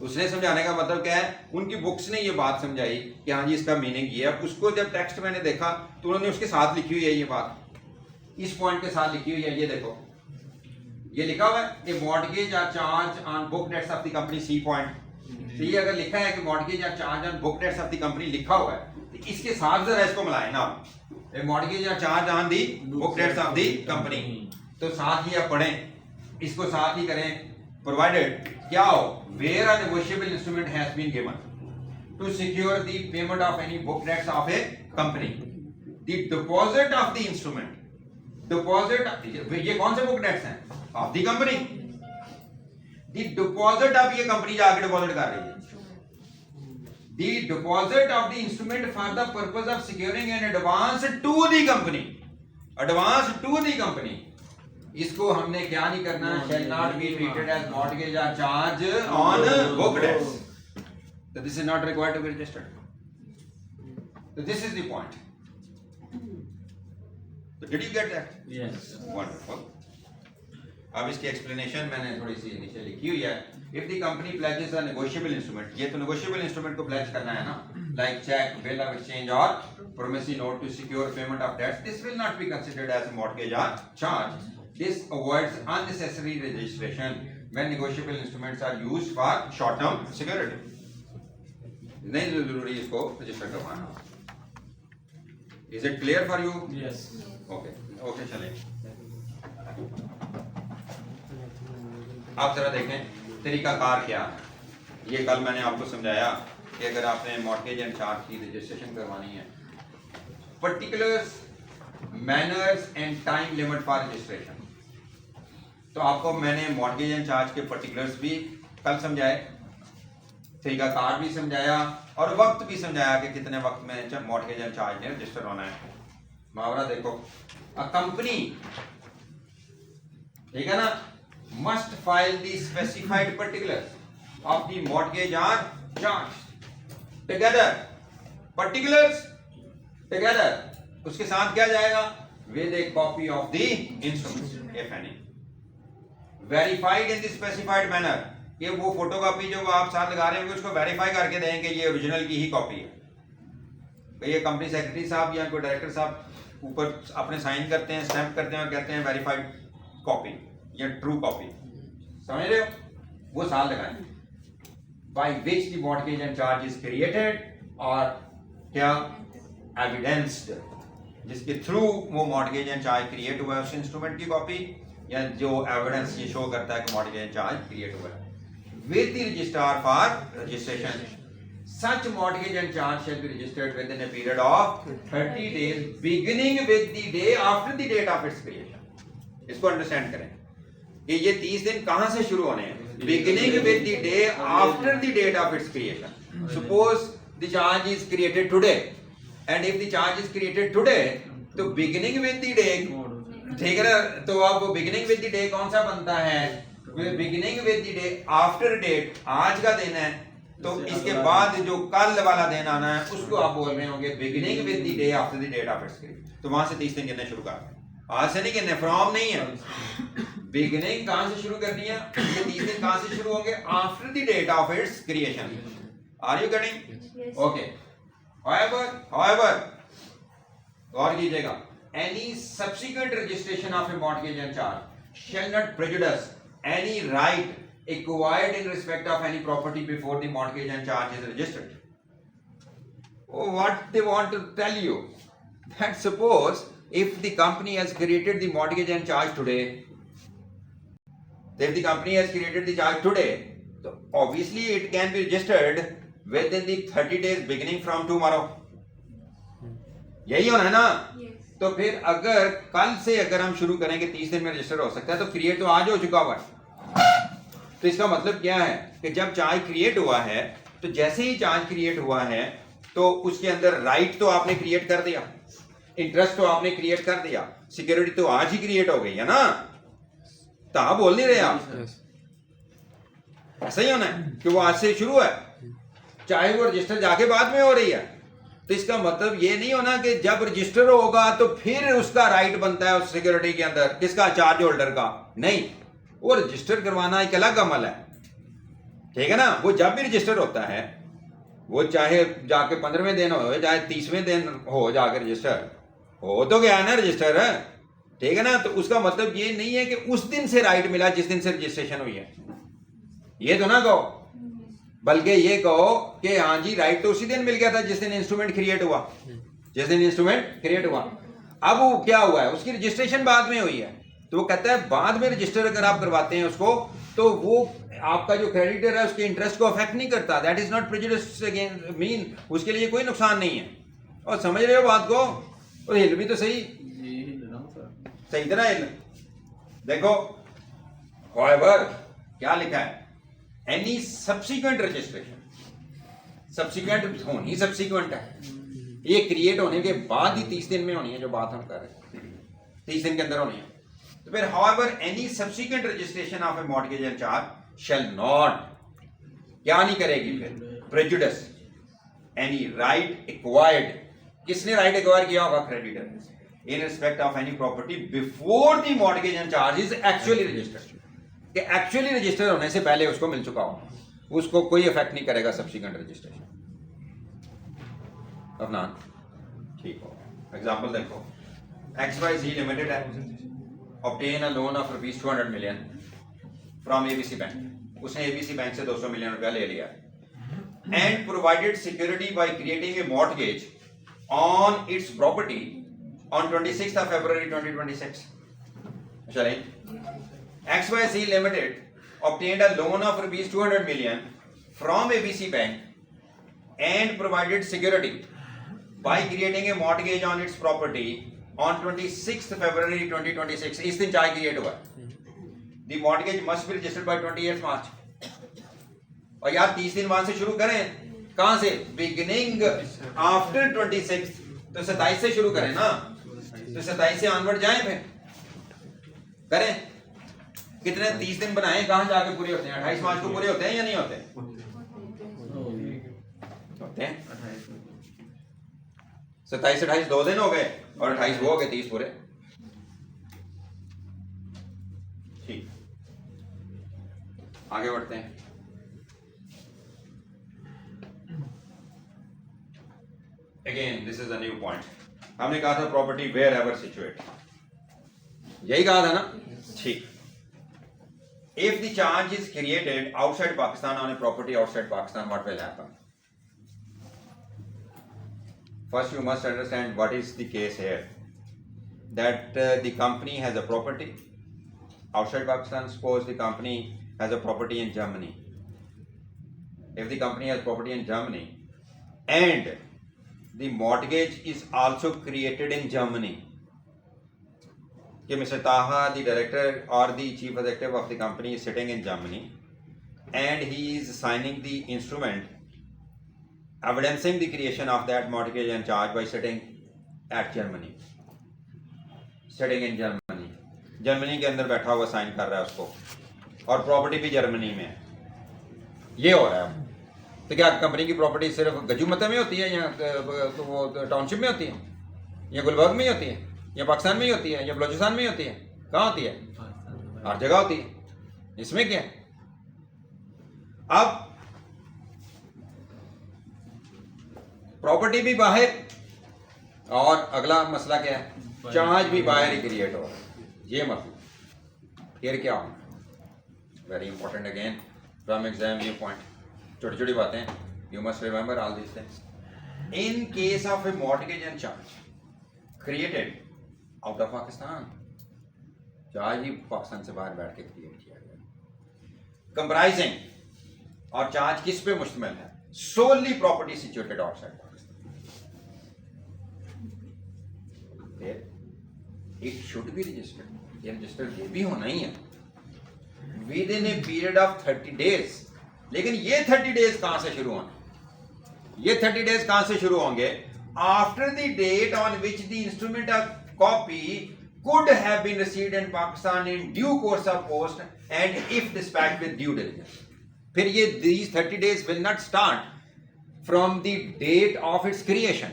उसने समझाने का मतलब क्या है, उनकी बुक्स ने ये बात समझाई कि हाँ जी इसका मीनिंग ये है। उसको जब टेक्स्ट मैंने देखा तो उन्होंने उसके साथ लिखी हुई है ये बात, इस पॉइंट के साथ लिखी हुई है। ये देखो ये लिखा हुआ है कि mortgage are charge on book debts of the company C point. तो ये अगर लिखा है कि mortgage are charge on book debts of the company लिखा हुआ है, तो इसके साथ जरा इसको मिलाएं ना, mortgage are charge on the book debts of the company, तो साथ ही आप पढ़ें, इसको साथ ही करें। प्रोवाइडेड क्या हो, where a negotiable instrument has been given to secure the payment of any book debts of a company, the deposit of the instrument, deposit ये कौन से बुक डेट्स हैं, of the company, the deposit अब ये company जाके deposit कर रही है, the deposit of the instrument for the purpose of securing an advance to the company, advance to the company, इसको हमने क्या नहीं करना, shall not be treated as mortgage or charge on book debts, so this is not required to be registered, so this is the point, so did you get that? Yes. Wonderful. अब इसकी explanation मैंने थोड़ी सी नीचे लिखी हुई है। If the company pledges a negotiable instrument, ये तो नेगोशिएबल इंस्ट्रूमेंट को प्लेज करना है ना, like cheque, bill of exchange और promissory note to secure payment of debts, this will not be considered as a mortgage और charge, this avoids unnecessary registration when negotiable instruments are used for short term security, नहीं जरूरी इसको register करवाना। Is it clear for you? Yes. Okay चलें। आप जरा देखें तरीकाकार क्या है। ये कल मैंने आपको समझाया कि अगर आपने मॉर्टगेज एंड चार्ज की रजिस्ट्रेशन करवानी है, particulars, manners and time limit for registration, तो आपको मैंने मॉर्टगेज एंड चार्ज के पर्टिकुलर्स भी कल समझाए, तरीकाकार भी समझाया और वक्त भी समझाया कि कितने वक्त में मॉर्टगेज एंड चार्ज ने रजिस्टर होना है। मुहावरा देखो, अ कंपनी, ठीक है ना, must file the specified particulars of the mortgage or charge together, particulars together, उसके साथ क्या जाएगा, with a copy of the instruments if any, verified in the specified manner, ये वो फोटोकॉपी जो आप साथ लगा रहे होंगे उसको वेरीफाई करके दें कि ये ओरिजिनल की ही कॉपी है। ये कंपनी सेक्रेटरी साहब या कोई डायरेक्टर साहब ऊपर अपने साइन करते हैं, स्टैंप करते हैं और कहते हैं वेरीफाइड कॉपी या ट्रू कॉपी, समझ रहे हो, वो साल लगाएं, by which the mortgage and charge is created, और क्या एविडेंस्ड, जिसके थ्रू वो मॉर्टगेज एंड चार्ज क्रिएट हुआ है, उस इंस्ट्रूमेंट की कॉपी या जो एविडेंस ये शो करता है कि मॉर्टगेज एंड चार्ज क्रिएट हुआ है, with the registrar for registration, such mortgage and charge shall be registered within a period of 30 days beginning with the day after the date of its creation। इसको understand करें कि ये 30 दिन कहां से शुरू होने हैं, beginning with the day after the date of its creation। Suppose the charge is created today, and if the charge is created today, तो beginning with the day, ठीक है ना, तो अब beginning with the day कौन सा बनता है, beginning with the day after date, आज का दिन है, तो इसके बाद जो कल वाला दिन आना है उसको आप बोल रहे होंगे beginning with the day after the date of its creation. तो वहां से 30 दिन गिनने शुरू कर, आज से नहीं गिनने, फ्रॉम नहीं है, बिगिनिंग कहां से शुरू करनी है, ये 30 दिन कहां से शुरू होंगे, after the date of its creation. Are you getting? Okay. however गौर कीजिएगा, any subsequent registration of a mortgage and charge shall not prejudice any right acquired in respect of any property before the mortgage and charge is registered. Oh, what they want to tell you, that suppose if the company has created the mortgage and charge today, if the company has created the charge today, so obviously it can be registered within the 30 days beginning from tomorrow। यही होना है ना? तो फिर अगर कल से अगर हम शुरू करेंगे 30 दिन में रजिस्टर हो सकता है, तो क्रिएट तो आज हो चुका हुआ है। तो इसका मतलब क्या है कि जब चार्ज क्रिएट हुआ है, तो जैसे ही चार्ज क्रिएट हुआ है तो उसके अंदर राइट तो आपने क्रिएट कर दिया, इंटरेस्ट तो आपने क्रिएट कर दिया, सिक्योरिटी तो आज ही क्रिएट हो गई है ना, तो आप बोल नहीं रहे आप, ऐसा ही होना है कि वो आज से शुरू है, चाहे वो रजिस्टर जाके बाद में हो रही है। तो इसका मतलब ये नहीं होना कि जब रजिस्टर होगा तो फिर उसका राइट बनता है उस सिक्योरिटी के अंदर, किसका, चार्ज होल्डर का, नहीं, वो रजिस्टर करवाना एक अलग अमल है। ठीक है ना। वो जब भी रजिस्टर होता है, वो चाहे जाके 15वें दिन हो, चाहे 30वें दिन हो, जाके रजिस्टर हो तो गया ना रजिस्टर, ठीक है ना। तो उसका मतलब ये नहीं है कि उस दिन से राइट मिला जिस दिन से रजिस्ट्रेशन हुई है, ये तो ना कहो, बल्कि ये कहो कि हाँ जी राइट तो उसी दिन मिल गया था जिस दिन इंस्ट्रूमेंट क्रिएट हुआ, जिस दिन इंस्ट्रूमेंट क्रिएट हुआ। अब वो क्या हुआ है, उसकी रजिस्ट्रेशन बाद में हुई है, तो वो कहता है बाद में रजिस्टर अगर आप करवाते हैं उसको, तो वो आपका जो क्रेडिटर है उसके इंटरेस्ट को अफेक्ट नहीं करता। That is not prejudice again, mean उसके लिए कोई नुकसान नहीं है। और समझ रहे हो बात को, और हिल भी तो सही, सही तरह हिल। देखो however क्या लिखा है, एनी सब्सिक्वेंट रजिस्ट्रेशन, सब्सिक्वेंट होनी सब्सिक्वेंट है, ये क्रिएट होने के बाद ही 30 दिन में होनी है, जो बात हम कर रहे हैं 30 दिन के अंदर होनी है। तो फिर however any subsequent registration of a mortgage and charge shall not, क्या नहीं करेगी फिर, prejudice any right acquired, किसने राइट एक्वायर किया होगा, creditor, in respect of any property before the mortgage and charge is actually registered, कि actually register होने से पहले उसको मिल चुका हो, उसको कोई इफेक्ट नहीं करेगा सब्सिक्वेंट रजिस्ट्रेशन। अफनान ठीक हो, एग्जांपल देखो, XYZ लिमिटेड है, obtain a loan of rupees 200 million from ABC bank, उसने ABC बैंक से 200 मिलियन रुपया ले लिया, and provided security by creating a mortgage on its property on 26th of February 2026. चलें, XYZ Limited obtained a loan of rupees 200 million from ABC Bank and provided security by creating a mortgage on its property on 26th February 2026. इस दिन charge create हुआ, the mortgage must be registered by 28th March. और यार 30 दिन बाद से शुरू करें, कहां से, बिगिनिंग आफ्टर 26, तो 27 से शुरू करें ना, तो 27 से ऑनवर्ड जाएं, फिर करें, कितने 30 दिन बनाएं, कहां जाके पूरे होते हैं, 28 मार्च को पूरे होते हैं या नहीं होते, होते हैं। 27 28 2 दिन हो गए, और 28 वो हो गए 30 पूरे, ठीक। आगे बढ़ते हैं। Again, this is a new point. हमने कहा था प्रॉपर्टी वेयर एवर सिचुएट, यही कहा था ना, ठीक। If the charge is created outside Pakistan on a property outside Pakistan, what will happen? First, you must understand what is the case here. That the company has a property outside Pakistan. Suppose the company has a property in Germany. If the company has property in Germany and the mortgage is also created in Germany, Mr. Taha, the director or the chief executive of the company, is sitting in Germany and he is signing the instrument evidencing the creation of that mortgage and charge by sitting at Germany, sitting in Germany, Germany के अंदर बैठा हुआ sign कर रहा है उसको, और property भी जर्मनी में है, ये हो रहा है। तो क्या कंपनी की प्रॉपर्टी सिर्फ गजूमते में होती है, या तो वो टाउनशिप में होती है, या गुलबर्ग में ही होती है, या पाकिस्तान में ही होती है, या बलोचिस्तान में ही होती है, कहाँ होती है, हर जगह होती है, इसमें क्या है। अब प्रॉपर्टी भी बाहर, और अगला मसला क्या है, चार्ज भी बाहर ही क्रिएट हो रहा है, ये मसला। फिर क्या होना, very important again from exam view point, छोटी छोटी बातें, you must remember all this things. In case of a mortgage and charge created out of Pakistan, charge ही पाकिस्तान से बाहर बैठ के क्रिएट किया गया, कंप्राइजिंग, और चार्ज किस पे मुश्तमिल है, solely property situated outside Pakistan. It should be registered, ये रजिस्टर्ड ये भी होना ही है within a period of 30 days. लेकिन ये 30 डेज कहां से शुरू होंगे, ये 30 डेज कहां से शुरू होंगे, after the date on which the instrument of copy could have been received in Pakistan in due course of post and if dispatched with due diligence. फिर ये these 30 days will not start from the date of its creation.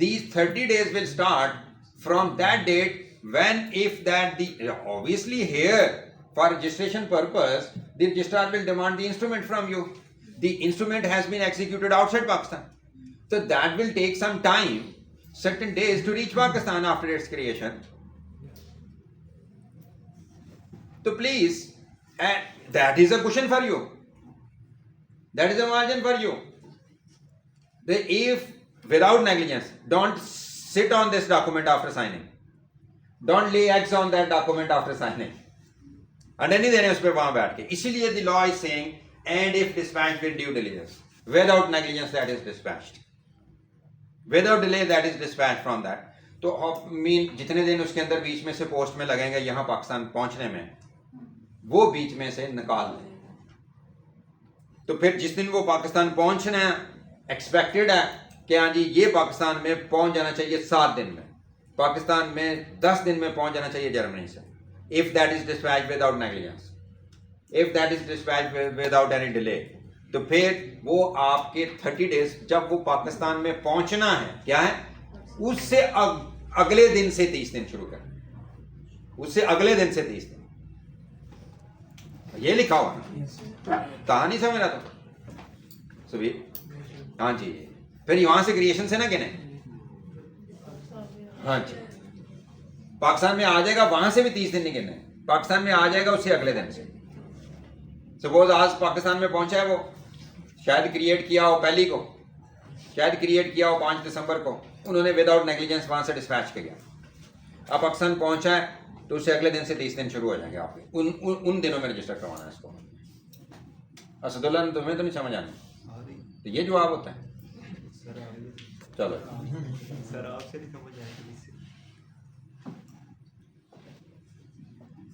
These 30 days will start from that date when, if that the, obviously here For registration purpose, the registrar will demand the instrument from you. The instrument has been executed outside Pakistan. So that will take some time, certain days to reach Pakistan after its creation. So please, and that is a cushion for you. That is a margin for you. If without negligence, don't sit on this document after signing. Don't lay eggs on that document after signing. अंडे नहीं देने उस पर वहां बैठ के. इसीलिए the law is saying, and if dispatched with due diligence, without negligence, that is dispatched. Without delay, that is dispatched from that. तो मीन जितने दिन उसके अंदर बीच में से पोस्ट में लगेंगे यहाँ पाकिस्तान पहुंचने में, वो बीच में से निकाल दें. तो फिर जिस दिन वो पाकिस्तान पहुंचना है, एक्सपेक्टेड है कि हाँ जी ये पाकिस्तान में पहुंच जाना चाहिए 7 दिन में, पाकिस्तान में 10 दिन में पहुंच जाना चाहिए जर्मनी से. If that is dispatched without negligence, if that is dispatched without any delay, तो फिर वो आपके 30 days जब वो पाकिस्तान में पहुंचना है, क्या है, उससे अगले दिन से 30 दिन शुरू करें. उससे अगले दिन से 30 दिन, ये लिखा हुआ ना, कहा नहीं समझ रहा तो सभी. हाँ जी, फिर वहां से क्रिएशन से ना गिने. हाँ जी, पाकिस्तान में आ जाएगा, वहां से भी 30 दिन नहीं गिनने. पाकिस्तान में आ जाएगा उससे अगले दिन से. सपोज आज पाकिस्तान में पहुंचा है, वो शायद क्रिएट किया हो पहली को, शायद क्रिएट किया हो 5 दिसंबर को, उन्होंने विदाउट नेग्लिजेंस वहां से डिस्पैच किया. अब पाकिस्तान पहुंचा है तो उससे अगले दिन से 30 दिन शुरू हो जाएंगे आपके. उन दिनों में रजिस्टर करवाना है इसको. असदुल्ला, तुम्हें तो नहीं समझ आना, तो ये जवाब होता है. चलो सर आपसे नहीं समझ आया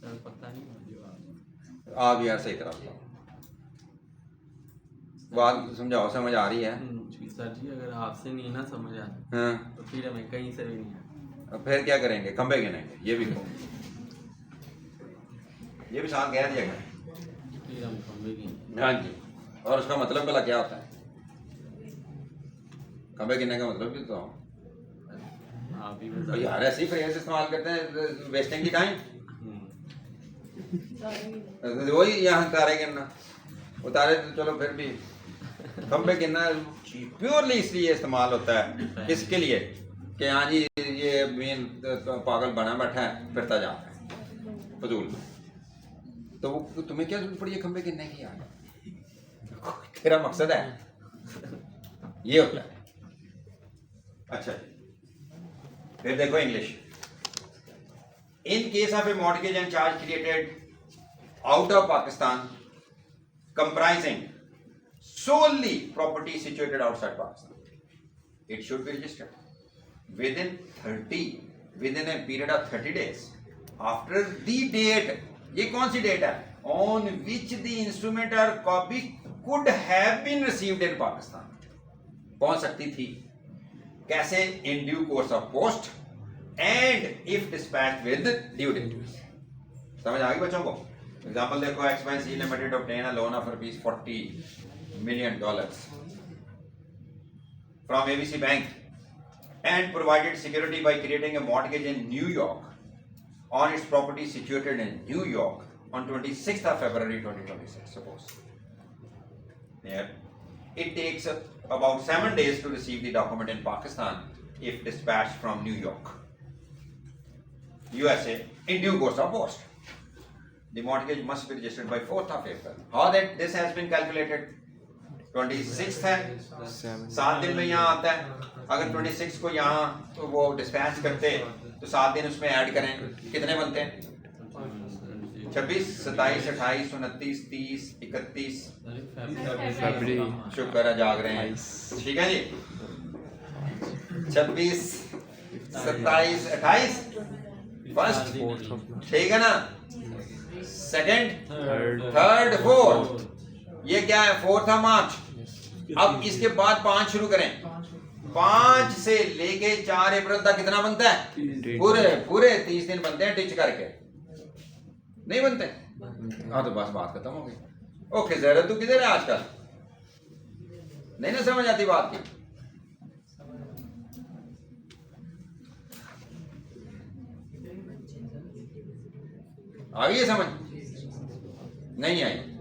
सर, पता नहीं जवाब. आप यार सही तरह बताओ, बात समझाओ, समझ आ रही है. सर जी अगर आपसे नहीं ना समझ आ हाँ, तो फिर हमें कहीं से भी नहीं आया. अब फिर क्या करेंगे, खंबे गिनेंगे. ये भी कहो, ये भी साथ कह दिया गया. फिर हम खंबे की. हाँ जी, और उसका मतलब भला क्या होता है? खंबे गिनने का मतलब भी तो आप ही तो यार ऐसी फ्रेज इस्तेमाल करते हैं, वेस्टिंग की टाइम. वही यहाँ तारे गिनना, उतारे तो चलो फिर भी खंबे गिनना प्योरली इसलिए इस्तेमाल होता है, इसके लिए कि हाँ जी ये मेन पागल बना बैठा है, फिरता जाता है फजूल. तो वो तुम्हें क्या जरूरत पड़ी है खंबे गिनने की यार? तेरा मकसद है ये होता है. अच्छा, फिर देखो English. In case of a mortgage and charge created out of Pakistan comprising solely property situated outside Pakistan, it should be registered within a period of 30 days after the date. ये कौन सी डेट है? On which the instrument or copy could have been received in Pakistan. पहुंच सकती थी. कैसे? In due course of post and if dispatched with due diligence. समझ आ गई बच्चों को? एग्जाम्पल देखो, XYZ Limited obtain a loan of $40 million from ABC Bank and provided security by creating a mortgage in New York on its property situated in New York on 26th of February 2026. Suppose here it takes about 7 days to receive the document in Pakistan if dispatched from New York, USA in due course of post. The mortgage must be registered by 4th of April. How that this has been calculated? 26th है, 7 दिन में यहाँ आता है. अगर 26 को यहाँ तो वो डिस्पैच करते तो 7 दिन उसमें ऐड करें, कितने बनते हैं? 26, 27, 28, 29, 30, 31. शुक्र है जाग रहे हैं. ठीक है जी. 26, 27, 28 फर्स्ट, ठीक है ना? Second, third, fourth. ये क्या है? 4th of March. अब इसके बाद 5 शुरू करें. 5 से लेके 4 अप्रैल तक कितना बनता है? पूरे 30 दिन बनते हैं टिच करके. नहीं बनते? हाँ तो बस बात खत्म हो गई. ओके जरा तू किधर है आजकल? नहीं ना समझ आती बात की? आ गई है समझ? नहीं आई।